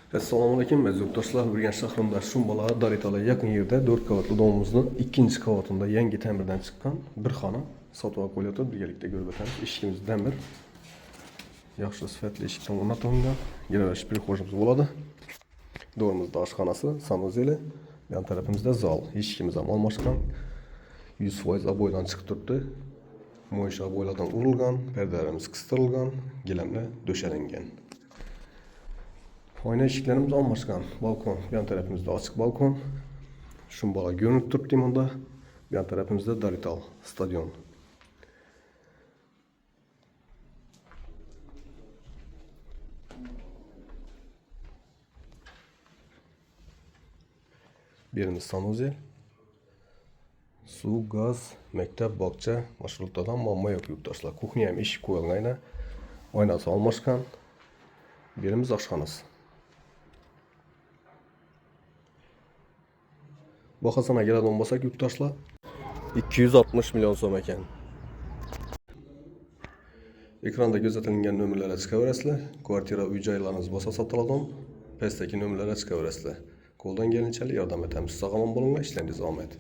Assalomu alaykum aziz yurtdoshlar. Urganch shahrida Shumbala Daritalar yaqin yerda 4 qavatli domimizning 2-qavatida yangi ta'mirdan chiqqan bir xona sotib olib qo'yiladi. Birgalikda ko'rib o'tamiz. Eshigimiz ta'mir. Yaxshi sifatli eshikdan o'rnatilgan. Girash prixojimiz bo'ladi. Do'rimizda oshxonasi, sanuzeli, yan tarafimizda zal. Eshigimiz ham almashgan. 100% aboydan chiqib turibdi. Mo'ysha aboylardan urilgan, perdalarimiz qistirilgan, gilamlar döşelengan. Oyna eshiklarimiz almashgan. Balkon, yan tarafimizda ochiq balkon. Shumbala görünüp turibdi bunda. Yan tarafimizda Darital stadion. Birimiz sanuzel. Su, gaz, maktab, bog'cha, marshruttadan muammo yo'q yurtdoshlar. Kuxnya ham eshik qo'yilgan, oynasi almashgan. Birimiz oshxonasi. Bahasına keladigan bo'lsak yurtdoshlar 260 million so'm ekan. Ekranda ko'rsatilgan nomerlarga chiqaverasizlar. Kvartira, uy-joylarimiz bo'lsa sotiladi. Pastdagi nomerlarga chiqaverasizlar. Qo'ldan kelgancha yordam etamiz. Sog' omon bo'linglar, ishlaringiz omad.